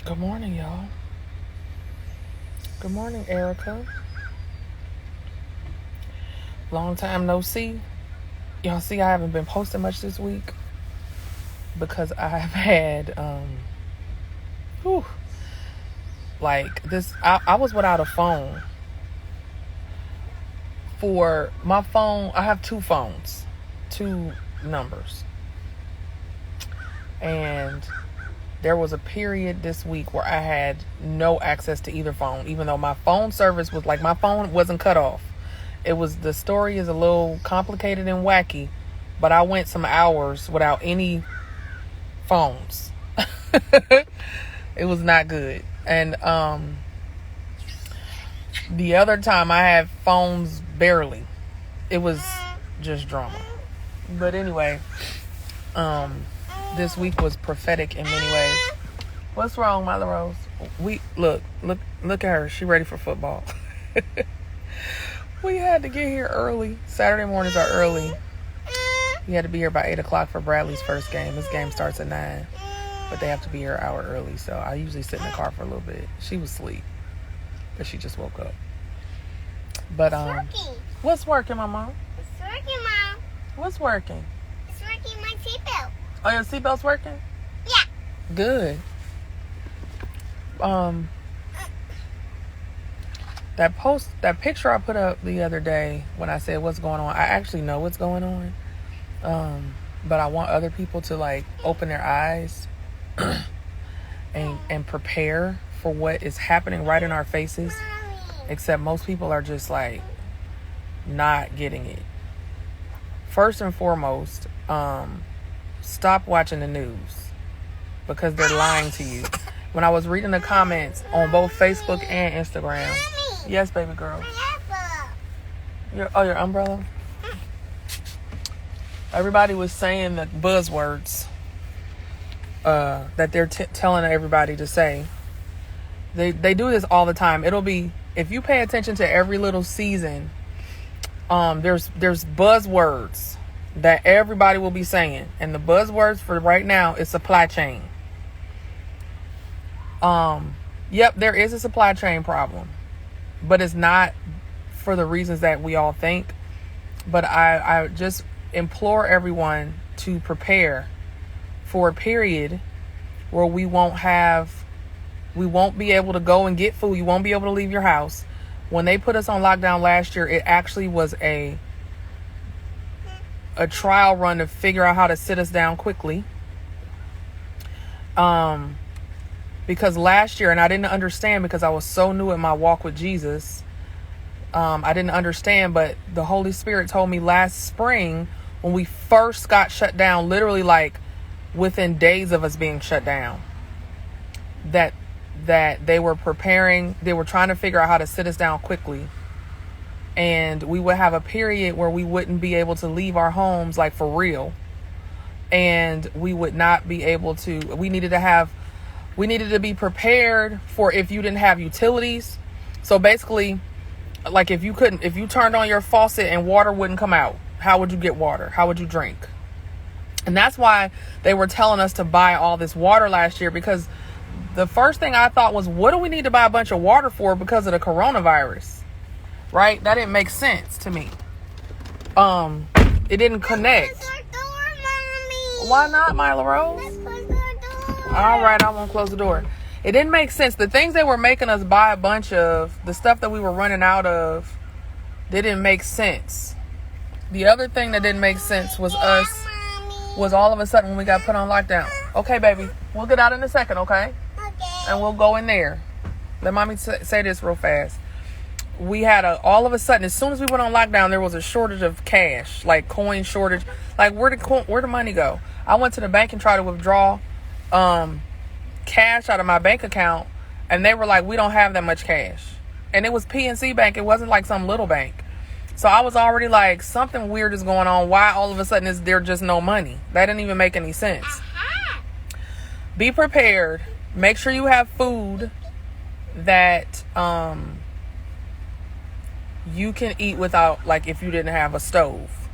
Good morning, y'all. Good morning, Erica. Long time no see. Y'all see I haven't been posting much this week because I've had whew, like this I was without a phone. For my phone, I have two phones, two numbers. And there was a period this week where I had no access to either phone, even though my phone service was like, my phone wasn't cut off. The story is a little complicated and wacky, but I went some hours without any phones. It was not good. And the other time I had phones barely. It was just drama. But anyway, this week was prophetic in many ways. What's wrong, Mother Rose? Look at her. She ready for football. We had to get here early. Saturday mornings are early. We had to be here by 8 o'clock for Bradley's first game. His game starts at 9, but they have to be here an hour early. So I usually sit in the car for a little bit. She was asleep, but she just woke up. But what's working, Mama? It's working, Mom. What's working? It's working, my seatbelt. Oh, your seatbelt's working? Yeah. Good. That picture I put up the other day when I said what's going on, I actually know what's going on. But I want other people to like open their eyes and prepare for what is happening right in our faces. Except most people are just like not getting it. First and foremost, stop watching the news because they're lying to you. When I was reading the comments on both Facebook and Instagram. Yes, baby girl. Your umbrella? Everybody was saying the buzzwords that they're telling everybody to say. They do this all the time. It'll be, if you pay attention to every little season, there's buzzwords that everybody will be saying. And the buzzwords for right now is supply chain. Yep, there is a supply chain problem. But it's not for the reasons that we all think. But I just implore everyone to prepare for a period where we won't be able to go and get food. You won't be able to leave your house. When they put us on lockdown last year, it actually was a trial run to figure out how to sit us down quickly. Because last year, and I didn't understand because I was so new in my walk with Jesus. I didn't understand, but the Holy Spirit told me last spring when we first got shut down, literally like within days of us being shut down, that they were trying to figure out how to sit us down quickly. And we would have a period where we wouldn't be able to leave our homes like for real. And we would not be able to, we needed to be prepared for if you didn't have utilities. So basically, like if you turned on your faucet and water wouldn't come out, how would you get water? How would you drink? And that's why they were telling us to buy all this water last year, because the first thing I thought was, what do we need to buy a bunch of water for because of the coronavirus? Right? That didn't make sense to me. It didn't connect. Close the door, Mommy. Why not, Mila Rose? Let's close the door. All right, I won't close the door. It didn't make sense. The things they were making us buy a bunch of, the stuff that we were running out of, didn't make sense. The other thing that didn't make sense was was all of a sudden when we got put on lockdown. Okay, baby, we'll get out in a second, okay? Okay. And we'll go in there. Let mommy say this real fast. We had all of a sudden, as soon as we went on lockdown, there was a shortage of cash, like coin shortage. Like where'd the money go? I went to the bank and tried to withdraw cash out of my bank account, and they were like, we don't have that much cash. And it was PNC Bank. It wasn't like some little bank. So I was already like, something weird is going on. Why all of a sudden is there just no money? That didn't even make any sense. Be prepared. Make sure you have food that you can eat without, like if you didn't have a stove,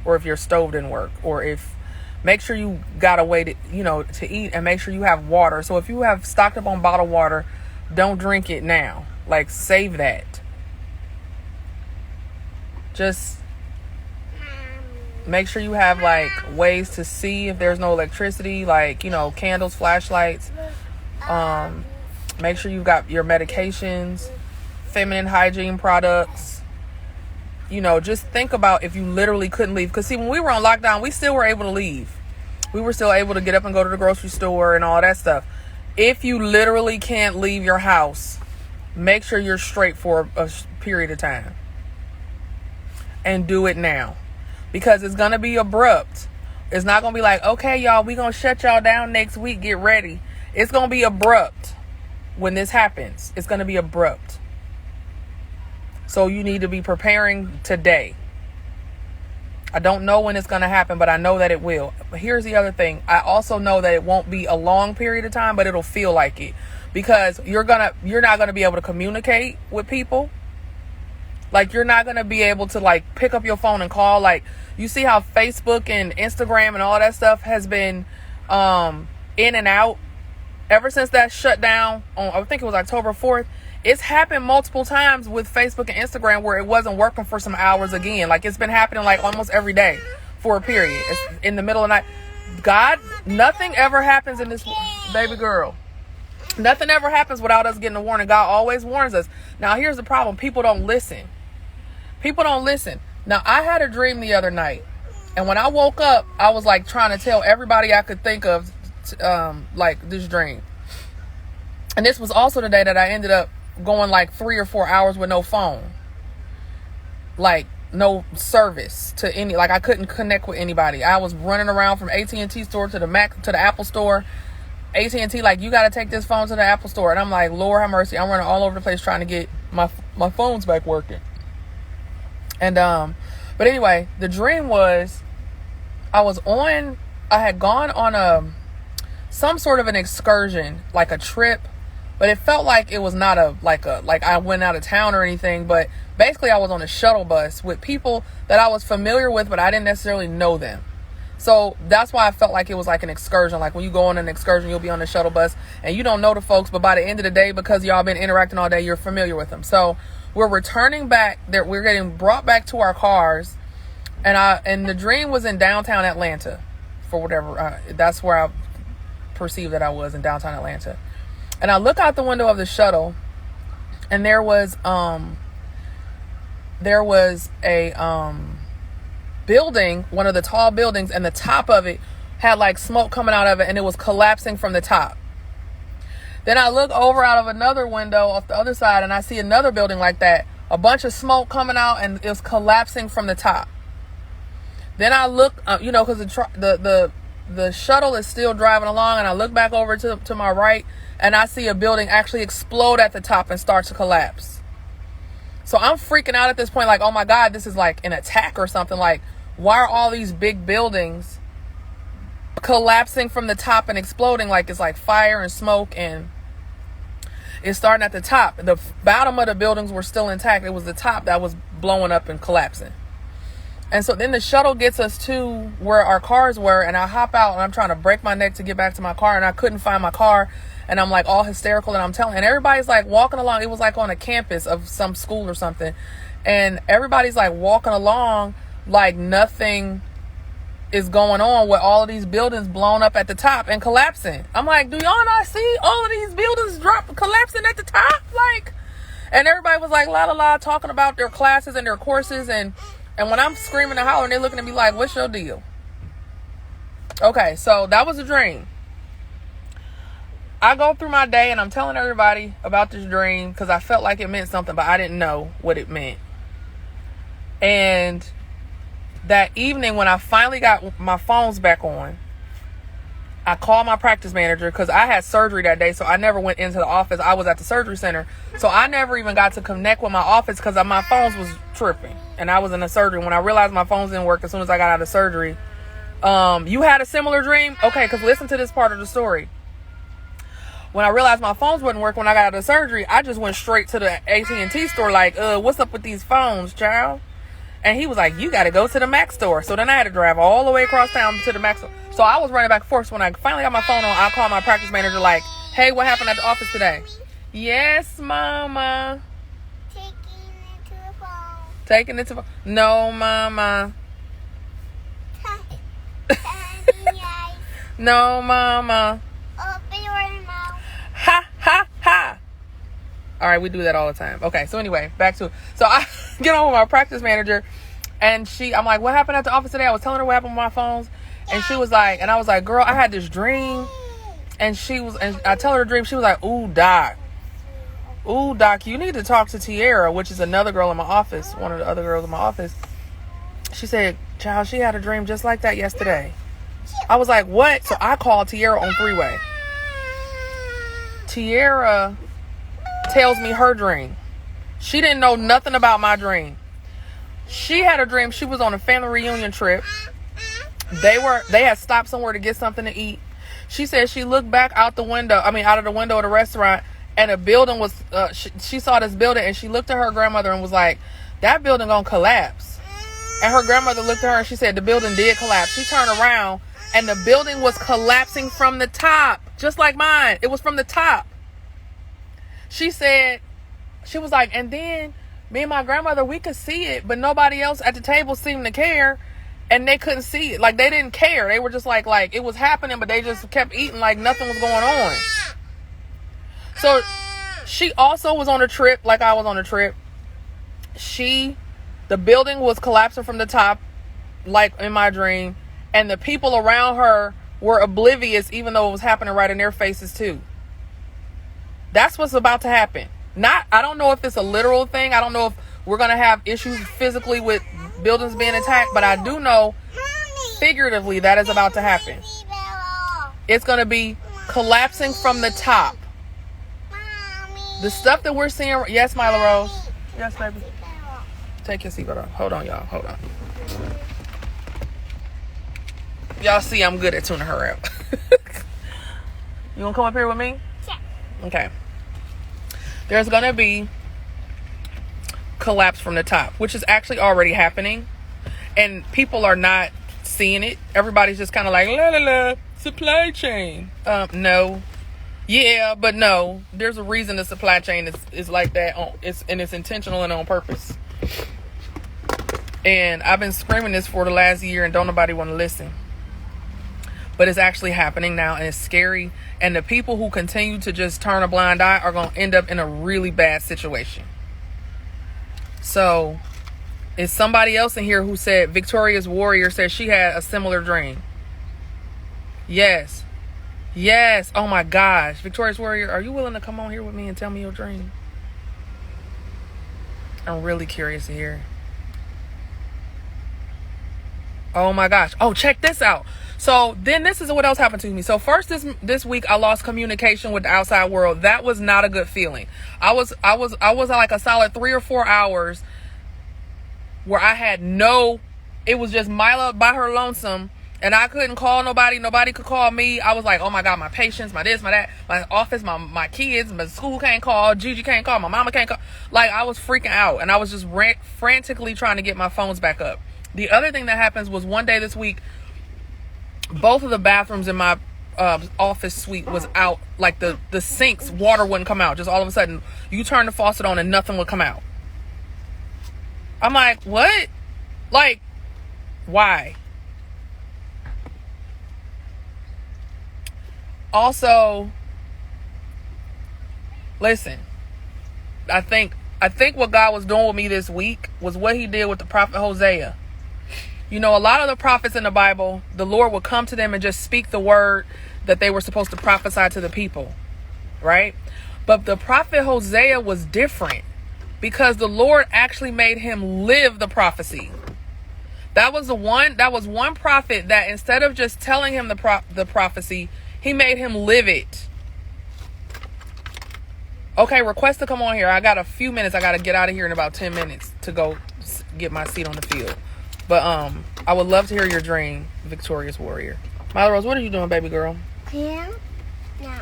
or if your stove didn't work, or if Make sure you got a way to, to eat, and make sure you have water. So if you have stocked up on bottled water, don't drink it now. Like, save that. Just make sure you have like ways to see if there's no electricity, like, candles, flashlights. Make sure you've got your medications, feminine hygiene products. Just think about if you literally couldn't leave. Because see, when we were on lockdown, we still were able to leave. We were still able to get up and go to the grocery store and all that stuff. If you literally can't leave your house, make sure you're straight for a period of time. And do it now. Because it's going to be abrupt. It's not going to be like, okay, y'all, we going to shut y'all down next week. Get ready. It's going to be abrupt when this happens. It's going to be abrupt. So you need to be preparing today. I don't know when it's going to happen, but I know that it will. But here's the other thing. I also know that it won't be a long period of time, but it'll feel like it. Because you're not going to be able to communicate with people. Like, you're not going to be able to, like, pick up your phone and call. Like, you see how Facebook and Instagram and all that stuff has been in and out ever since that shut down on, I think it was October 4th. It's happened multiple times with Facebook and Instagram where it wasn't working for some hours again. Like, it's been happening like almost every day for a period. It's in the middle of the night. God, nothing ever happens in this, baby girl. Nothing ever happens without us getting a warning. God always warns us. Now, here's the problem. People don't listen. People don't listen. Now, I had a dream the other night. And when I woke up, I was like trying to tell everybody I could think of, like, this dream. And this was also the day that I ended up going like 3 or 4 hours with no phone. Like, no service to any, like, I couldn't connect with anybody. I was running around from AT&T store to the Apple store. AT&T, like, you got to take this phone to the Apple store. And I'm like, Lord have mercy. I'm running all over the place trying to get my phones back working. And, but anyway, the dream was, I had gone on some sort of an excursion, like a trip, but it felt like it was not like I went out of town or anything, but basically I was on a shuttle bus with people that I was familiar with, but I didn't necessarily know them. So that's why I felt like it was like an excursion. Like, when you go on an excursion, you'll be on the shuttle bus and you don't know the folks, but by the end of the day, because y'all been interacting all day, you're familiar with them. So we're returning back there. We're getting brought back to our cars. And the dream was in downtown Atlanta for whatever. That's where I perceived that I was, in downtown Atlanta. And I look out the window of the shuttle, and there was a building, one of the tall buildings, and the top of it had like smoke coming out of it, and it was collapsing from the top. Then I look over out of another window off the other side, and I see another building like that, a bunch of smoke coming out, and it was collapsing from the top. Then I look, because the shuttle is still driving along, and I look back over to my right, and I see a building actually explode at the top and start to collapse. So I'm freaking out at this point, like, oh my God, this is like an attack or something. Like, why are all these big buildings collapsing from the top and exploding? Like, it's like fire and smoke, and it's starting at the top. The bottom of the buildings were still intact. It was the top that was blowing up and collapsing. And so then the shuttle gets us to where our cars were, and I hop out, and I'm trying to break my neck to get back to my car, and I couldn't find my car, and I'm like all hysterical, and and everybody's like walking along. It was like on a campus of some school or something, and everybody's like walking along like nothing is going on, with all of these buildings blown up at the top and collapsing. I'm like, do y'all not see all of these buildings collapsing at the top? Like, and everybody was like la la la, talking about their classes and their courses, and when I'm screaming and hollering, they're looking at me like, what's your deal? Okay, so that was a dream. I go through my day and I'm telling everybody about this dream because I felt like it meant something, but I didn't know what it meant. And that evening, when I finally got my phones back on, I called my practice manager because I had surgery that day, so I never went into the office. I was at the surgery center, so I never even got to connect with my office because my phones was tripping, and I was in the surgery. When I realized my phones didn't work as soon as I got out of surgery, you had a similar dream? Okay, because listen to this part of the story. When I realized my phones wouldn't work when I got out of surgery, I just went straight to the AT&T store like, what's up with these phones, child? And he was like, you got to go to the Mac store. So then I had to drive all the way across town to the Mac store. So I was running back and forth. So when I finally got my phone on, I called my practice manager like, hey, what happened at the office today? Yes, Mama. Taking it to the phone. No, Mama. No, Mama. Open your mouth. Ha, ha, ha. All right, we do that all the time. Okay, so anyway, back to it. So I get on with my practice manager, and I'm like, what happened at the office today? I was telling her what happened with my phones, and she was like, and I was like, girl, I had this dream, and I tell her the dream. She was like, ooh, Doc, you need to talk to Tiara, which is another girl in my office, one of the other girls in my office. She said, child, she had a dream just like that yesterday. I was like, what? So I called Tiara on three-way. Tiara tells me her dream. She didn't know nothing about my dream. She had a dream. She was on a family reunion trip. They had stopped somewhere to get something to eat. She said she looked back out of the window of the restaurant, and a building was, she saw this building, and she looked at her grandmother and was like, that building gonna collapse. And her grandmother looked at her and she said the building did collapse. She turned around and the building was collapsing from the top, just like mine. It was from the top. She said, she was like, and then me and my grandmother, we could see it, but nobody else at the table seemed to care, and they couldn't see it. Like, they didn't care. They were just like it was happening, but they just kept eating like nothing was going on. So she also was on a trip, like I was on a trip. The building was collapsing from the top, like in my dream, and the people around her were oblivious, even though it was happening right in their faces too. That's what's about to happen. I don't know if it's a literal thing. I don't know if we're going to have issues physically with buildings being attacked, but I do know figuratively that is about to happen. It's going to be collapsing from the top. The stuff that we're seeing. Yes, Mila Rose. Yes, baby. Take your seatbelt off. Hold on, y'all. Hold on. Y'all see I'm good at tuning her out. You gonna come up here with me? Yeah. Okay. There's gonna be collapse from the top, which is actually already happening. And people are not seeing it. Everybody's just kind of like, la la la, supply chain. No. Yeah, but no. There's a reason the supply chain is like that. It's intentional and on purpose. And I've been screaming this for the last year and don't nobody want to listen. But it's actually happening now, and it's scary. And the people who continue to just turn a blind eye are going to end up in a really bad situation. So, is somebody else in here who said Victoria's Warrior said she had a similar dream? Yes. Yes. Oh my gosh. Victoria's Warrior, are you willing to come on here with me and tell me your dream? I'm really curious to hear. Oh my gosh. Oh, check this out. So then this is what else happened to me. So first this week I lost communication with the outside world. That was not a good feeling. I was like a solid 3 or 4 hours where I had it was just Mila by her lonesome, and I couldn't call nobody. Nobody could call me. I was like, oh my God, my patients, my this, my that, my office, my kids, my school can't call, Gigi can't call, my mama can't call. Like, I was freaking out, and I was just frantically trying to get my phones back up. The other thing that happens was one day this week, both of the bathrooms in my office suite was out. Like the sinks, water wouldn't come out. Just all of a sudden, you turn the faucet on and nothing would come out. I'm like, what? Like, why? Also, listen, I think what God was doing with me this week was what he did with the prophet Hosea. You know, a lot of the prophets in the Bible, the Lord would come to them and just speak the word that they were supposed to prophesy to the people, right? But the prophet Hosea was different because the Lord actually made him live the prophecy. That was one prophet that instead of just telling him the prophecy, he made him live it. Okay, request to come on here. I got a few minutes. I got to get out of here in about 10 minutes to go get my seat on the field. But I would love to hear your dream, Victorious Warrior. Mila Rose, what are you doing, baby girl? Him? No.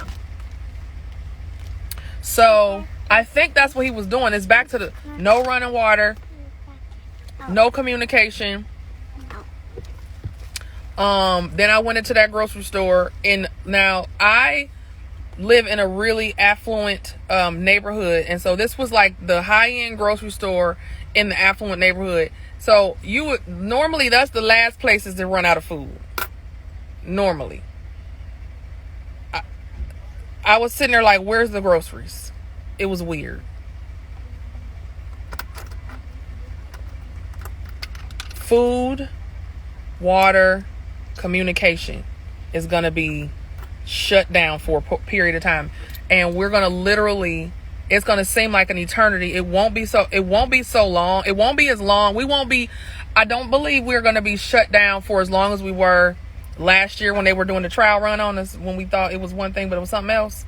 So I think that's what he was doing. It's back to the no running water. No communication. Then I went into that grocery store, and now I live in a really affluent neighborhood, and so this was like the high-end grocery store in the affluent neighborhood. So you would normally, that's the last places to run out of food. Normally, I was sitting there like, where's the groceries? It was weird. Food, water, communication is gonna be shut down for a period of time, and we're gonna literally, it's gonna seem like an eternity. It won't be so long. It won't be as long. I don't believe we're gonna be shut down for as long as we were last year when they were doing the trial run on us, when we thought it was one thing but it was something else.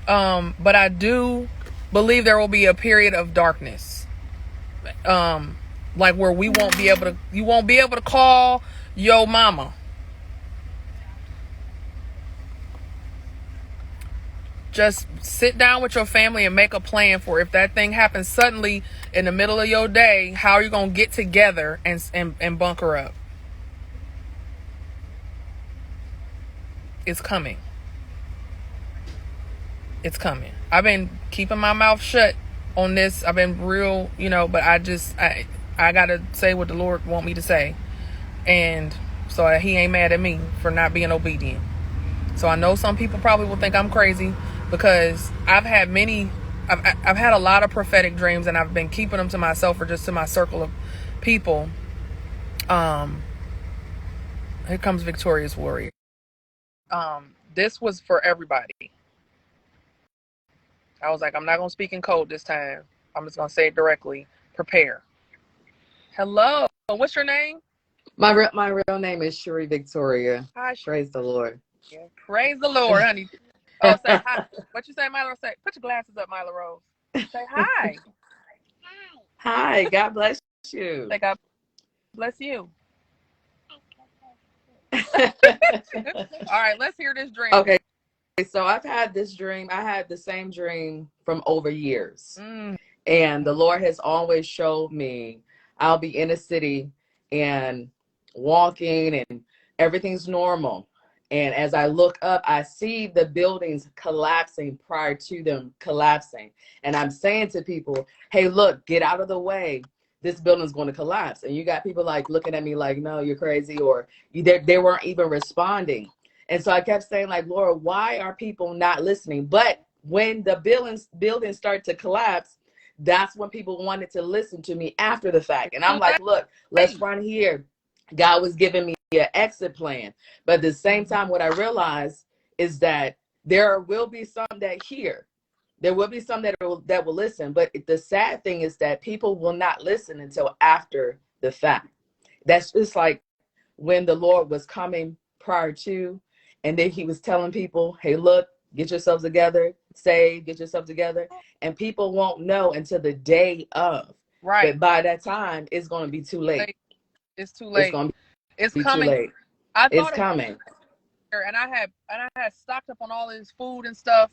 But I do believe there will be a period of darkness, like where you won't be able to call your mama. Just sit down with your family and make a plan for if that thing happens suddenly in the middle of your day, how are you going to get together and bunker up? It's coming. It's coming. I've been keeping my mouth shut on this. I've been real, but I got to say what the Lord want me to say. And so he ain't mad at me for not being obedient. So I know some people probably will think I'm crazy, because I've had a lot of prophetic dreams, and I've been keeping them to myself or just to my circle of people. Here comes Victorious Warrior. This was for everybody. I was like, I'm not going to speak in code this time. I'm just going to say it directly. Prepare. Hello. What's your name? My real name is Cherie Victoria. Hi. Praise the Lord. Yeah. Praise the Lord, honey. Oh, say hi. What you say, Milo? Say, put your glasses up, Milo Rose. Say hi. Hi. God bless you. Say God bless you. All right, let's hear this dream. Okay. So I've had this dream. I had the same dream from over years. And the Lord has always showed me I'll be in a city and walking and everything's normal. And as I look up, I see the buildings collapsing prior to them collapsing. And I'm saying to people, hey, look, get out of the way. This building's going to collapse. And you got people like looking at me like, no, you're crazy, or they weren't even responding. And so I kept saying, like, Lord, why are people not listening? But when the buildings start to collapse, that's when people wanted to listen to me after the fact. And I'm like, look, let's run here. God was giving me an exit plan. But at the same time, what I realized is that there will be some that hear. There will be some that will listen. But the sad thing is that people will not listen until after the fact. That's just like when the Lord was coming prior to, and then he was telling people, hey, look, get yourselves together, get yourself together. And people won't know until the day of. Right. But by that time, it's going to be too late. It's too late. It's going to it's be coming. too late. It's coming. And I had stocked up on all this food and stuff,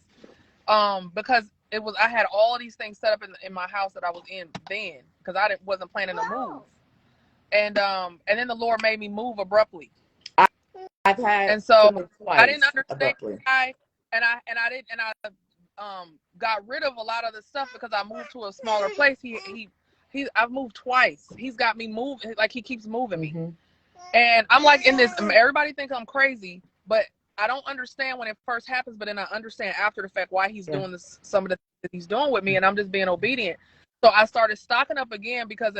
because I had all of these things set up in my house that I was in then, because I wasn't planning to move. And then the Lord made me move abruptly. I've had, and so twice I didn't understand abruptly. I got rid of a lot of the stuff because I moved to a smaller place. I've moved twice. He's got me moving, like he keeps moving me. And I'm like in this, everybody thinks I'm crazy, but I don't understand when it first happens, but then I understand after the fact why he's doing this, some of the things that he's doing with me, and I'm just being obedient. So I started stocking up again because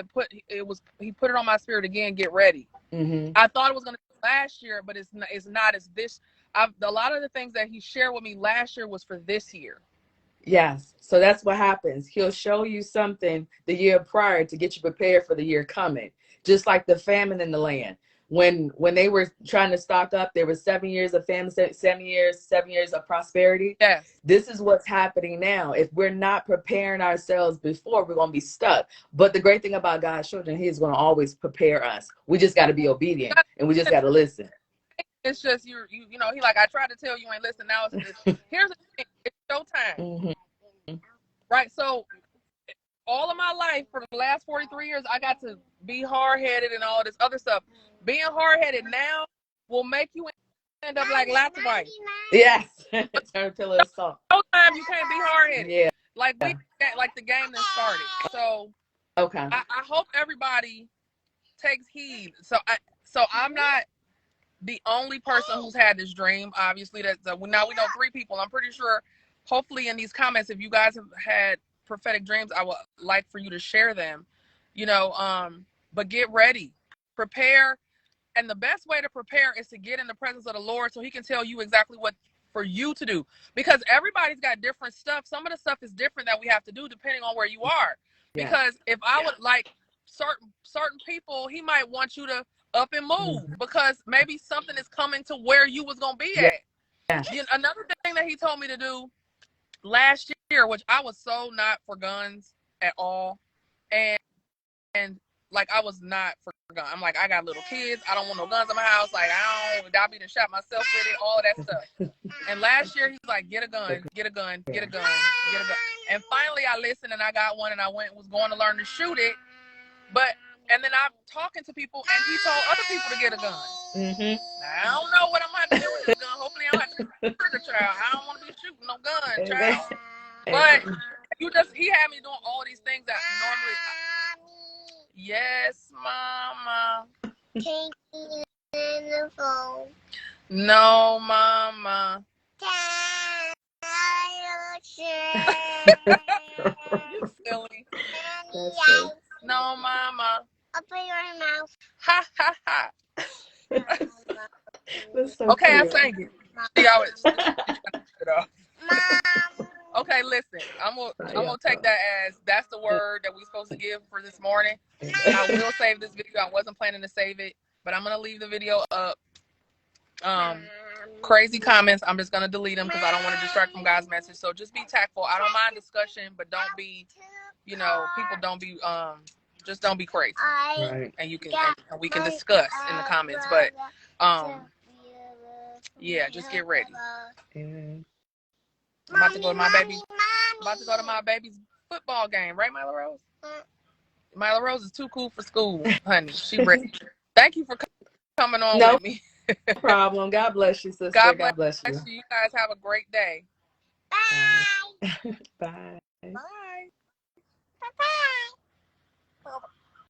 he put it on my spirit again, get ready. I thought it was going to be last year, but it's not. It's this. A lot of the things that he shared with me last year was for this year. Yes. So that's what happens. He'll show you something the year prior to get you prepared for the year coming. Just like the famine in the land. When they were trying to stock up, there was 7 years of famine, 7 years of prosperity. Yes. This is what's happening now. If we're not preparing ourselves before, we're going to be stuck. But the great thing about God's children, he's going to always prepare us. We just got to be obedient, and we just got to listen. It's just he like, I tried to tell you ain't listen. Now here's the thing. It's showtime. Right. So all of my life for the last 43 years, I got to be hard-headed and all this other stuff. Being hard-headed now will make you end up like Lot's wife. Yes. Turn pillow of salt. Sometimes you can't be hard-headed. Yeah. Like we like the game that started. So okay. I hope everybody takes heed. So I'm not the only person who's had this dream. Obviously, now we know 3 people. I'm pretty sure. Hopefully, in these comments, if you guys have had prophetic dreams, I would like for you to share them. But get ready, prepare, and the best way to prepare is to get in the presence of the Lord, so He can tell you exactly what for you to do. Because everybody's got different stuff. Some of the stuff is different that we have to do depending on where you are. Yeah. Because if I would like certain people, He might want you to up and move because maybe something is coming to where you was gonna be at. Yeah. Another thing that He told me to do last year, which I was so not for guns at all, and like I was not for guns. I'm like, I got little kids, I don't want no guns in my house. Like I'll be to shot myself with it, all that stuff. And last year He's like, get a gun, get a gun, get a gun, get a gun. And finally I listened and I got one, and I was going to learn to shoot it. And then I'm talking to people, and He told other people to get a gun. Now, I don't know what I'm going to do with this gun. Hopefully, I don't have to trigger, child. I don't want to be shooting no gun, child. But He had me doing all these things that normally. Yes, Mama. Taking in the phone. No, Mama. You silly. No, Mama. Open your mouth. Ha ha ha. So okay, cute. I sang it. She always it off. Okay, listen. I'm gonna take that as that's the word that we're supposed to give for this morning. I will save this video. I wasn't planning to save it, but I'm gonna leave the video up. Crazy comments, I'm just gonna delete them because I don't want to distract from God's message. So just be tactful. I don't mind discussion, but don't be, people don't be just don't be crazy. Right. And we can discuss in the comments. But yeah, just get ready. Amen. I'm about to go to my baby. I'm about to go to my baby's football game, right, Mila Rose? Mila Rose is too cool for school, honey. She ready. Thank you for coming on with me. No problem. God bless you, sister. God bless you. You guys have a great day. Bye. Bye. Bye. Bye. Bye.